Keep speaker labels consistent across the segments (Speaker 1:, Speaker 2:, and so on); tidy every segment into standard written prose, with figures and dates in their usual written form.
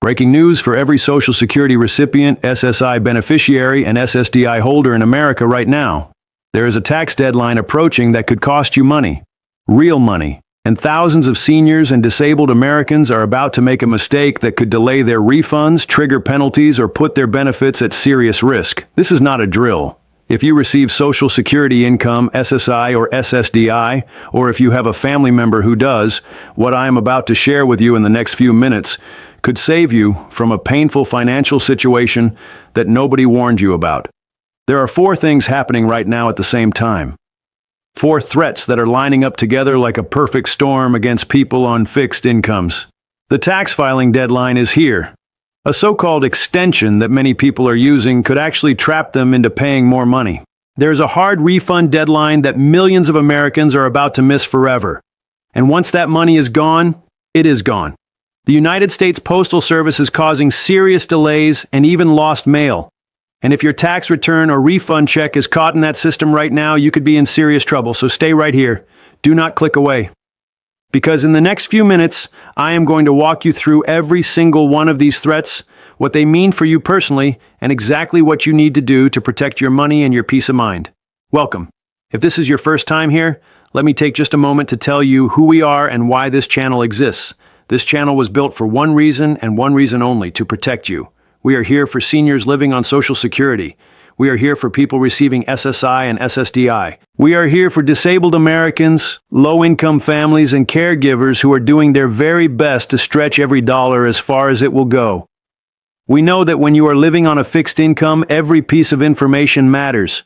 Speaker 1: Breaking news for every Social Security recipient, SSI beneficiary, and SSDI holder in America right now. There is a tax deadline approaching that could cost you money, real money, and thousands of seniors and disabled Americans are about to make a mistake that could delay their refunds, trigger penalties, or put their benefits at serious risk. This is not a drill. If you receive Social Security income, SSI or SSDI, or if you have a family member who does, what I am about to share with you in the next few minutes could save you from a painful financial situation that nobody warned you about. There are 4 things happening right now at the same time. 4 threats that are lining up together like a perfect storm against people on fixed incomes. The tax filing deadline is here. A so-called extension that many people are using could actually trap them into paying more money. There's a hard refund deadline that millions of Americans are about to miss forever. And once that money is gone, it is gone. The United States Postal Service is causing serious delays and even lost mail. And if your tax return or refund check is caught in that system right now, you could be in serious trouble. So stay right here. Do not click away. Because in the next few minutes, I am going to walk you through every single one of these threats, what they mean for you personally, and exactly what you need to do to protect your money and your peace of mind. Welcome. If this is your first time here, let me take just a moment to tell you who we are and why this channel exists. This channel was built for one reason and one reason only, to protect you. We are here for seniors living on Social Security. We are here for people receiving SSI and SSDI. We are here for disabled Americans, low-income families, and caregivers who are doing their very best to stretch every dollar as far as it will go. We know that when you are living on a fixed income, every piece of information matters.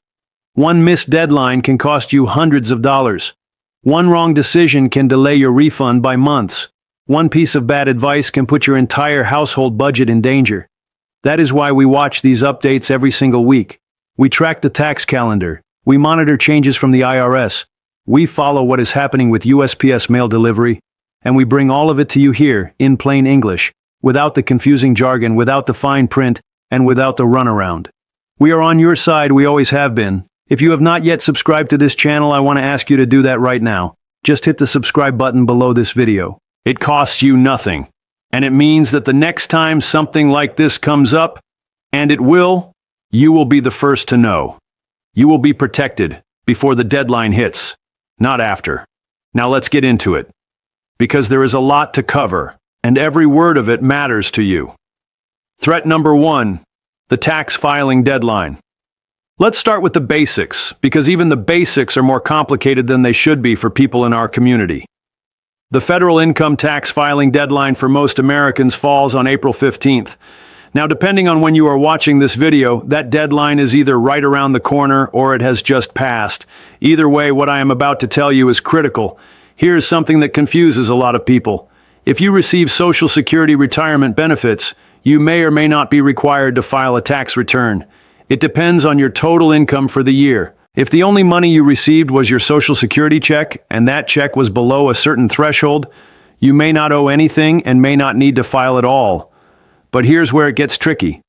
Speaker 1: One missed deadline can cost you hundreds of dollars. One wrong decision can delay your refund by months. One piece of bad advice can put your entire household budget in danger. That is why we watch these updates every single week. We track the tax calendar. We monitor changes from the IRS. We follow what is happening with USPS mail delivery. And we bring all of it to you here, in plain English, without the confusing jargon, without the fine print, and without the runaround. We are on your side, we always have been. If you have not yet subscribed to this channel, I want to ask you to do that right now. Just hit the subscribe button below this video. It costs you nothing. And it means that the next time something like this comes up, and it will, you will be the first to know. You will be protected before the deadline hits, not after. Now let's get into it. Because there is a lot to cover, and every word of it matters to you. Threat number 1, the tax filing deadline. Let's start with the basics, because even the basics are more complicated than they should be for people in our community. The federal income tax filing deadline for most Americans falls on April 15th. Now, depending on when you are watching this video, that deadline is either right around the corner or it has just passed. Either way, what I am about to tell you is critical. Here is something that confuses a lot of people. If you receive Social Security retirement benefits, you may or may not be required to file a tax return. It depends on your total income for the year. If the only money you received was your Social Security check, and that check was below a certain threshold, you may not owe anything and may not need to file at all. But here's where it gets tricky.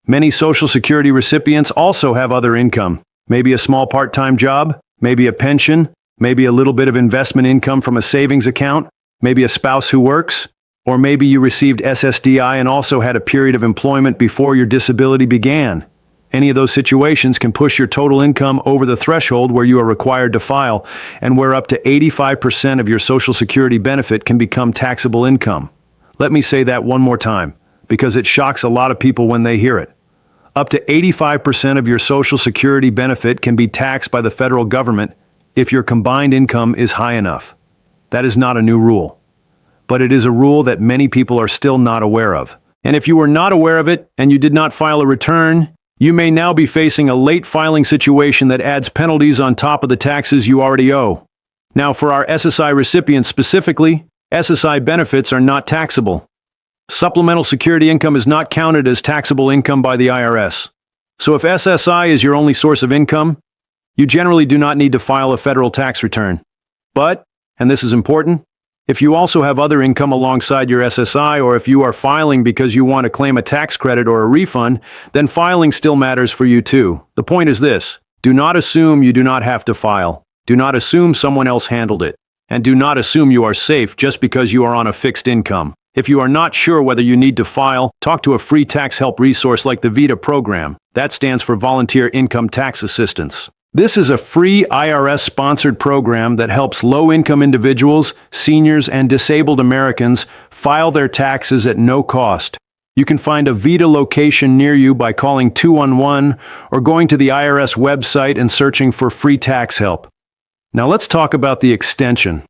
Speaker 1: Many Social Security recipients also have other income. Maybe a small part-time job, maybe a pension, maybe a little bit of investment income from a savings account, maybe a spouse who works, or maybe you received SSDI and also had a period of employment before your disability began. Any of those situations can push your total income over the threshold where you are required to file, and where up to 85% of your Social Security benefit can become taxable income. Let me say that one more time, because it shocks a lot of people when they hear it. Up to 85% of your Social Security benefit can be taxed by the federal government if your combined income is high enough. That is not a new rule, but it is a rule that many people are still not aware of. And if you were not aware of it and you did not file a return, you may now be facing a late filing situation that adds penalties on top of the taxes you already owe. Now, for our SSI recipients specifically, SSI benefits are not taxable. Supplemental security income is not counted as taxable income by the IRS. So if SSI is your only source of income, you generally do not need to file a federal tax return. But, and this is important, if you also have other income alongside your SSI, or if you are filing because you want to claim a tax credit or a refund, then filing still matters for you too. The point is this: do not assume you do not have to file. Do not assume someone else handled it. And do not assume you are safe just because you are on a fixed income. If you are not sure whether you need to file, talk to a free tax help resource like the VITA program. That stands for Volunteer Income Tax Assistance. This is a free IRS-sponsored program that helps low-income individuals, seniors, and disabled Americans file their taxes at no cost. You can find a VITA location near you by calling 211 or going to the IRS website and searching for free tax help. Now let's talk about the extension.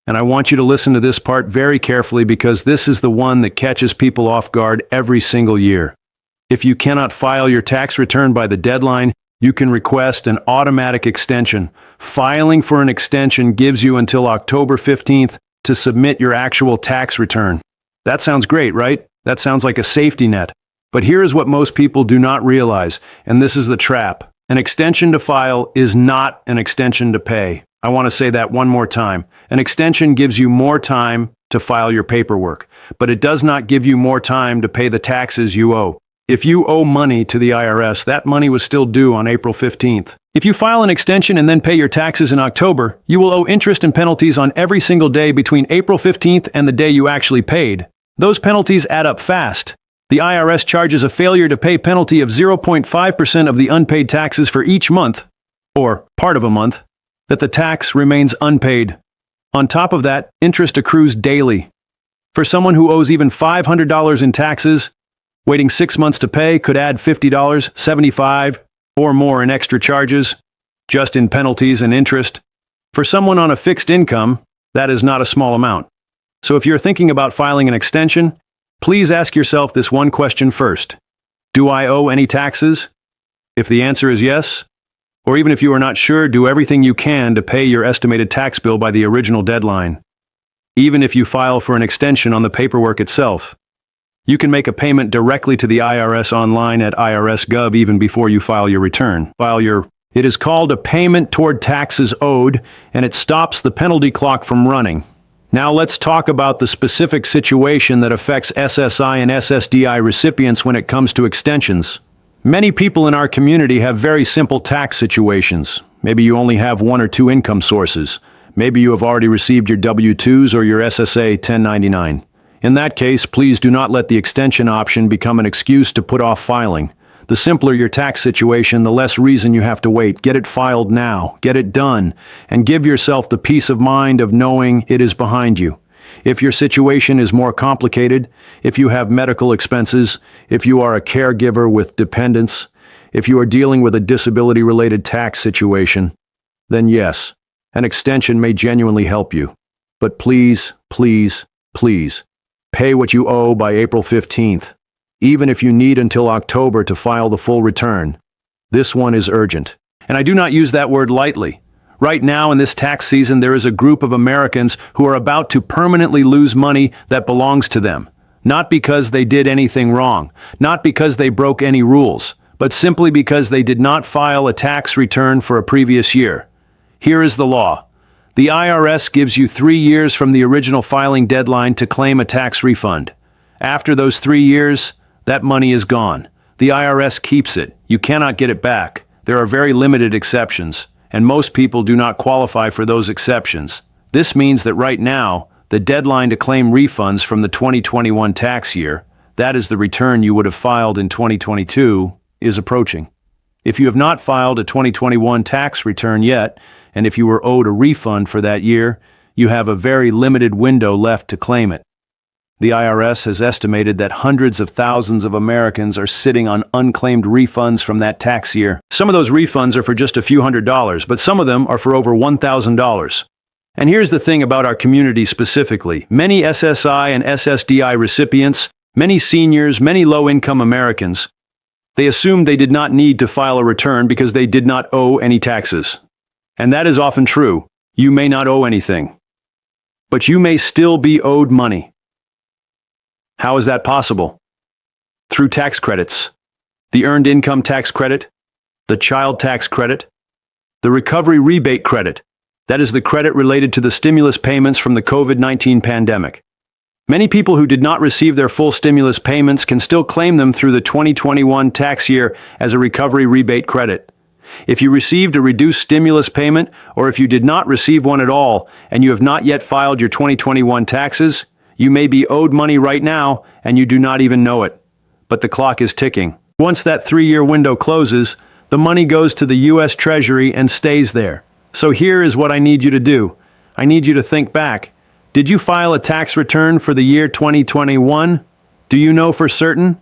Speaker 1: And I want you to listen to this part very carefully because this is the one that catches people off guard every single year. If you cannot file your tax return by the deadline, you can request an automatic extension. Filing for an extension gives you until October 15th to submit your actual tax return. That sounds great, right? That sounds like a safety net. But here is what most people do not realize, and this is the trap. An extension to file is not an extension to pay. I want to say that one more time. An extension gives you more time to file your paperwork, but it does not give you more time to pay the taxes you owe. If you owe money to the IRS, that money was still due on April 15th. If you file an extension and then pay your taxes in October, you will owe interest and penalties on every single day between April 15th and the day you actually paid. Those penalties add up fast. The IRS charges a failure to pay penalty of 0.5% of the unpaid taxes for each month, or part of a month, that the tax remains unpaid. On top of that, interest accrues daily. For someone who owes even $500 in taxes, waiting 6 months to pay could add $50, $75, or more in extra charges, just in penalties and interest. For someone on a fixed income, that is not a small amount. So if you're thinking about filing an extension, please ask yourself this one question first. Do I owe any taxes? If the answer is yes, or even if you are not sure, do everything you can to pay your estimated tax bill by the original deadline. Even if you file for an extension on the paperwork itself, you can make a payment directly to the IRS online at IRS.gov even before you file your return. It is called a payment toward taxes owed, and it stops the penalty clock from running. Now let's talk about the specific situation that affects SSI and SSDI recipients when it comes to extensions. Many people in our community have very simple tax situations. Maybe you only have 1 or 2 income sources. Maybe you have already received your W-2s or your SSA 1099. In that case, please do not let the extension option become an excuse to put off filing. The simpler your tax situation, the less reason you have to wait. Get it filed now, get it done, and give yourself the peace of mind of knowing it is behind you. If your situation is more complicated, if you have medical expenses, if you are a caregiver with dependents, if you are dealing with a disability-related tax situation, then yes, an extension may genuinely help you. But please, please, please, pay what you owe by April 15th, even if you need until October to file the full return. This one is urgent. And I do not use that word lightly. Right now in this tax season, there is a group of Americans who are about to permanently lose money that belongs to them. Not because they did anything wrong, not because they broke any rules, but simply because they did not file a tax return for a previous year. Here is the law. The IRS gives you 3 years from the original filing deadline to claim a tax refund. After those 3 years, that money is gone. The IRS keeps it. You cannot get it back. There are very limited exceptions, and most people do not qualify for those exceptions. This means that right now, the deadline to claim refunds from the 2021 tax year, that is the return you would have filed in 2022, is approaching. If you have not filed a 2021 tax return yet, and if you were owed a refund for that year, you have a very limited window left to claim it. The IRS has estimated that hundreds of thousands of Americans are sitting on unclaimed refunds from that tax year. Some of those refunds are for just a few $100s, but some of them are for over $1,000. And here's the thing about our community specifically. Many SSI and SSDI recipients, many seniors, many low-income Americans, they assumed they did not need to file a return because they did not owe any taxes. And that is often true. You may not owe anything, but you may still be owed money. How is that possible? Through tax credits. The Earned Income Tax Credit, the Child Tax Credit, the Recovery Rebate Credit. That is the credit related to the stimulus payments from the COVID-19 pandemic. Many people who did not receive their full stimulus payments can still claim them through the 2021 tax year as a recovery rebate credit. If you received a reduced stimulus payment, or if you did not receive one at all and you have not yet filed your 2021 taxes, You may be owed money right now, and you do not even know it. But the clock is ticking. Once that 3-year window closes, the money goes to the U.S. Treasury and stays there. So here is what I need you to do. I need you to think back. Did you file a tax return for the year 2021? Do you know for certain?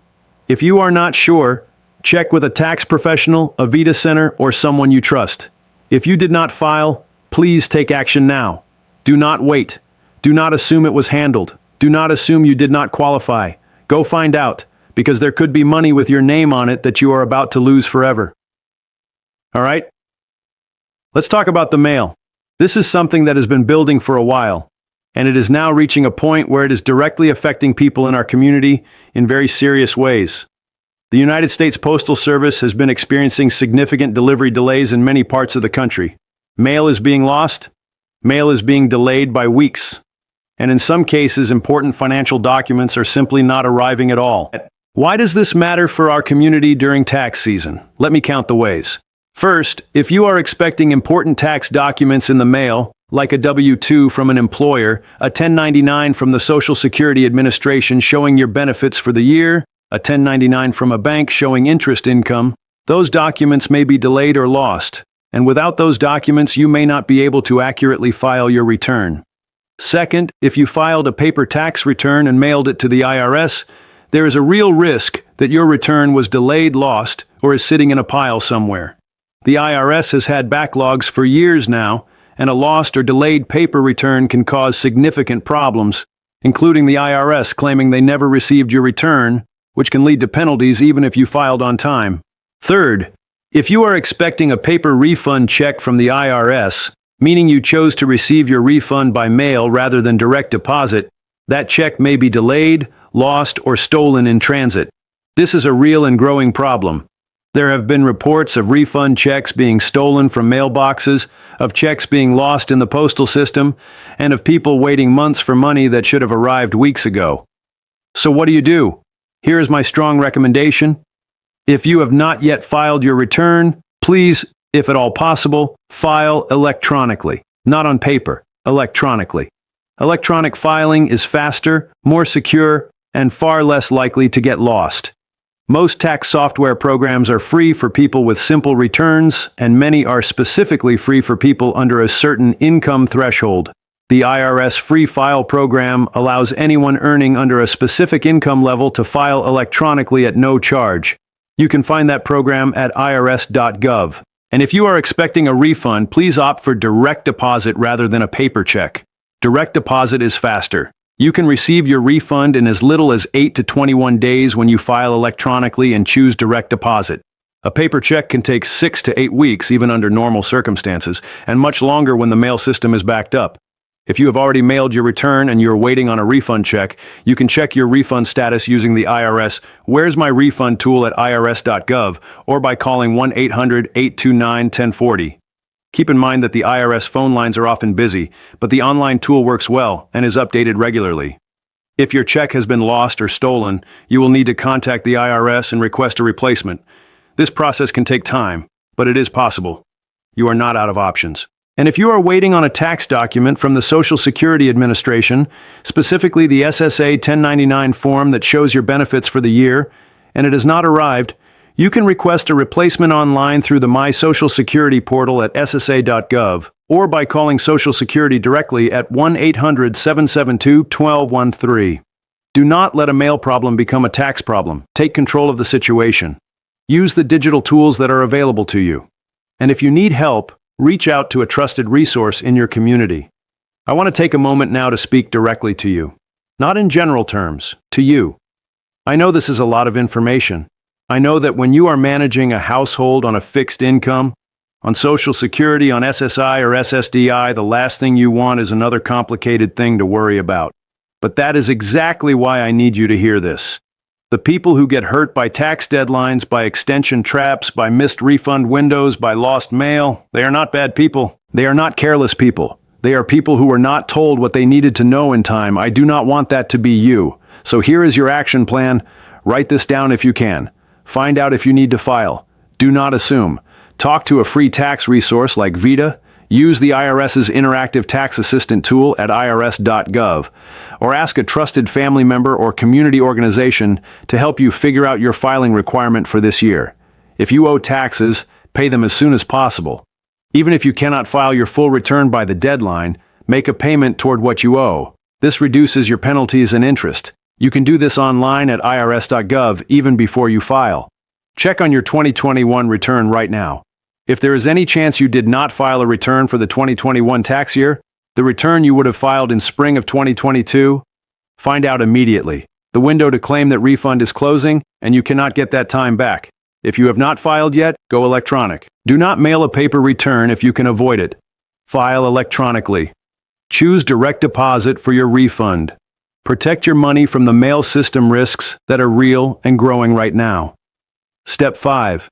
Speaker 1: If you are not sure, check with a tax professional, a Vita Center, or someone you trust. If you did not file, please take action now. Do not wait. Do not assume it was handled. Do not assume you did not qualify. Go find out, because there could be money with your name on it that you are about to lose forever. All right? Let's talk about the mail. This is something that has been building for a while, and it is now reaching a point where it is directly affecting people in our community in very serious ways. The United States Postal Service has been experiencing significant delivery delays in many parts of the country. Mail is being lost. Mail is being delayed by weeks. And in some cases, important financial documents are simply not arriving at all. Why does this matter for our community during tax season? Let me count the ways. First, if you are expecting important tax documents in the mail, like a W-2 from an employer, a 1099 from the Social Security Administration showing your benefits for the year, a 1099 from a bank showing interest income, those documents may be delayed or lost, and without those documents you may not be able to accurately file your return. Second, if you filed a paper tax return and mailed it to the IRS, there is a real risk that your return was delayed, lost, or is sitting in a pile somewhere. The IRS has had backlogs for years now, and a lost or delayed paper return can cause significant problems, including the IRS claiming they never received your return, which can lead to penalties even if you filed on time. Third, if you are expecting a paper refund check from the IRS, meaning you chose to receive your refund by mail rather than direct deposit, that check may be delayed, lost, or stolen in transit. This is a real and growing problem. There have been reports of refund checks being stolen from mailboxes, of checks being lost in the postal system, and of people waiting months for money that should have arrived weeks ago. So what do? Here is my strong recommendation. If you have not yet filed your return, please, if at all possible, file electronically. Not on paper, electronically. Electronic filing is faster, more secure, and far less likely to get lost. Most tax software programs are free for people with simple returns, and many are specifically free for people under a certain income threshold. The IRS Free File program allows anyone earning under a specific income level to file electronically at no charge. You can find that program at irs.gov. And if you are expecting a refund, please opt for direct deposit rather than a paper check. Direct deposit is faster. You can receive your refund in as little as 8 to 21 days when you file electronically and choose direct deposit. A paper check can take 6 to 8 weeks even under normal circumstances, and much longer when the mail system is backed up. If you have already mailed your return and you are waiting on a refund check, you can check your refund status using the IRS Where's My Refund tool at irs.gov or by calling 1-800-829-1040. Keep in mind that the IRS phone lines are often busy, but the online tool works well and is updated regularly. If your check has been lost or stolen, you will need to contact the IRS and request a replacement. This process can take time, but it is possible. You are not out of options. And if you are waiting on a tax document from the Social Security Administration, specifically the SSA 1099 form that shows your benefits for the year, and it has not arrived, you can request a replacement online through the My Social Security portal at ssa.gov or by calling Social Security directly at 1-800-772-1213. Do not let a mail problem become a tax problem. Take control of the situation. Use the digital tools that are available to you. And if you need help, reach out to a trusted resource in your community. I want to take a moment now to speak directly to you. Not in general terms, to you. I know this is a lot of information. I know that when you are managing a household on a fixed income, on Social Security, on SSI or SSDI, the last thing you want is another complicated thing to worry about. But that is exactly why I need you to hear this. The people who get hurt by tax deadlines, by extension traps, by missed refund windows, by lost mail, they are not bad people. They are not careless people. They are people who were not told what they needed to know in time. I do not want that to be you. So here is your action plan. Write this down if you can. Find out if you need to file. Do not assume. Talk to a free tax resource like Vita, Use the IRS's interactive tax assistant tool at irs.gov, or ask a trusted family member or community organization to help you figure out your filing requirement for this year. If you owe taxes, pay them as soon as possible. Even if you cannot file your full return by the deadline, make a payment toward what you owe. This reduces your penalties and interest. You can do this online at irs.gov even before you file. Check on your 2021 return right now. If there is any chance you did not file a return for the 2021 tax year, the return you would have filed in spring of 2022, find out immediately. The window to claim that refund is closing, and you cannot get that time back. If you have not filed yet, go electronic. Do not mail a paper return if you can avoid it. File electronically. Choose direct deposit for your refund. Protect your money from the mail system risks that are real and growing right now. Step 5.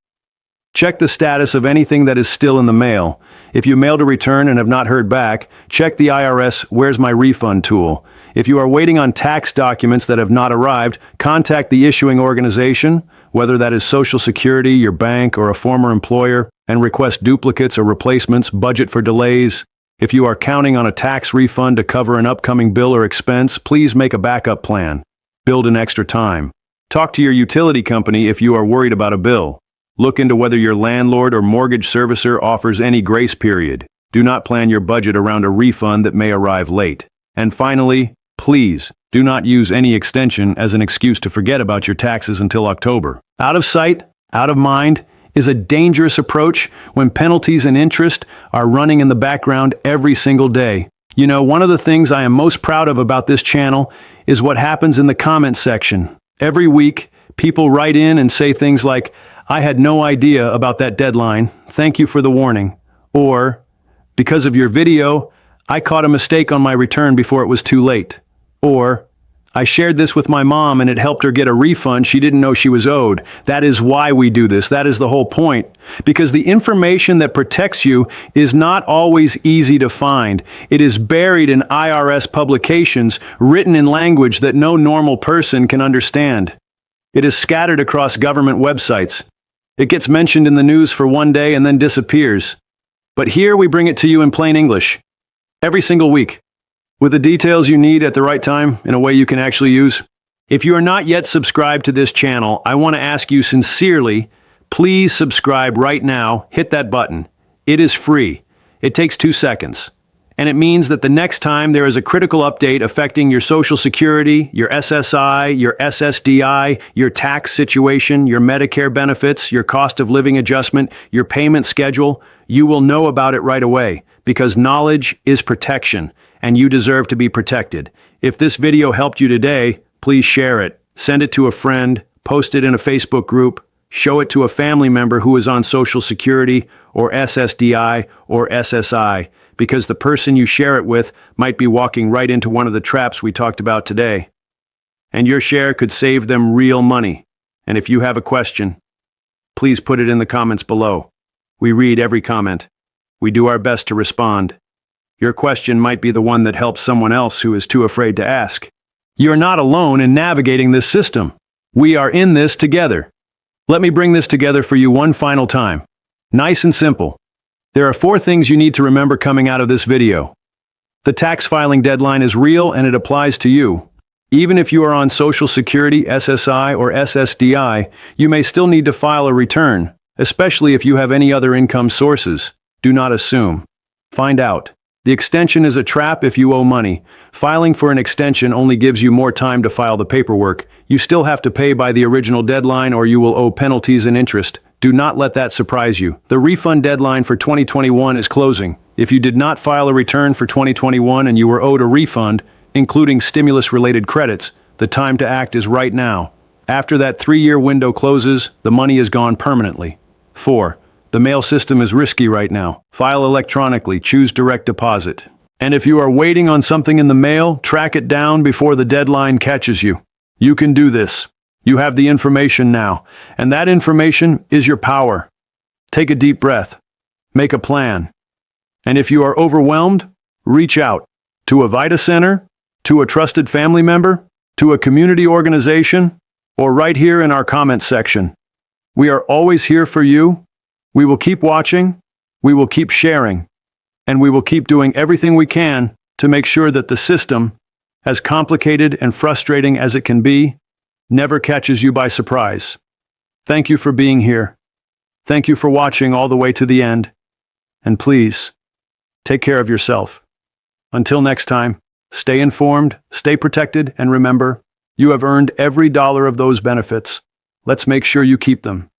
Speaker 1: Check the status of anything that is still in the mail. If you mailed a return and have not heard back, check the IRS Where's My Refund tool. If you are waiting on tax documents that have not arrived, contact the issuing organization, whether that is Social Security, your bank, or a former employer, and request duplicates or replacements, budget for delays. If you are counting on a tax refund to cover an upcoming bill or expense, please make a backup plan. Build in extra time. Talk to your utility company if you are worried about a bill. Look into whether your landlord or mortgage servicer offers any grace period. Do not plan your budget around a refund that may arrive late. And finally, please, do not use any extension as an excuse to forget about your taxes until October. Out of sight, out of mind is a dangerous approach when penalties and interest are running in the background every single day. You know, one of the things I am most proud of about this channel is what happens in the comments section. Every week, people write in and say things like, "I had no idea about that deadline. Thank you for the warning." Or, "Because of your video, I caught a mistake on my return before it was too late." Or, "I shared this with my mom and it helped her get a refund she didn't know she was owed." That is why we do this. That is the whole point. Because the information that protects you is not always easy to find. It is buried in IRS publications, written in language that no normal person can understand. It is scattered across government websites. It gets mentioned in the news for one day and then disappears. But here we bring it to you in plain English, every single week, with the details you need at the right time in a way you can actually use. If you are not yet subscribed to this channel, I want to ask you sincerely, please subscribe right now. Hit that button. It is free. It takes 2 seconds. And it means that the next time there is a critical update affecting your Social Security, your SSI, your SSDI, your tax situation, your Medicare benefits, your cost of living adjustment, your payment schedule, you will know about it right away, because knowledge is protection, and you deserve to be protected. If this video helped you today, please share it. Send it to a friend, post it in a Facebook group, show it to a family member who is on Social Security or SSDI or SSI, because the person you share it with might be walking right into one of the traps we talked about today. And your share could save them real money. And if you have a question, please put it in the comments below. We read every comment. We do our best to respond. Your question might be the one that helps someone else who is too afraid to ask. You're not alone in navigating this system. We are in this together. Let me bring this together for you one final time. Nice and simple. There are 4 things you need to remember coming out of this video. The tax filing deadline is real and it applies to you. Even if you are on Social Security, SSI, or SSDI, you may still need to file a return, especially if you have any other income sources. Do not assume. Find out. The extension is a trap if you owe money. Filing for an extension only gives you more time to file the paperwork. You still have to pay by the original deadline or you will owe penalties and interest. Do not let that surprise you. The refund deadline for 2021 is closing. If you did not file a return for 2021 and you were owed a refund, including stimulus-related credits, the time to act is right now. After that 3-year window closes, the money is gone permanently. 4. The mail system is risky right now. File electronically, choose direct deposit. And if you are waiting on something in the mail, track it down before the deadline catches you. You can do this. You have the information now, and that information is your power. Take a deep breath. Make a plan. And if you are overwhelmed, reach out to a VITA center, to a trusted family member, to a community organization, or right here in our comments section. We are always here for you. We will keep watching. We will keep sharing. And we will keep doing everything we can to make sure that the system, as complicated and frustrating as it can be, never catches you by surprise. Thank you for being here. Thank you for watching all the way to the end. And please, take care of yourself. Until next time, stay informed, stay protected, and remember, you have earned every dollar of those benefits. Let's make sure you keep them.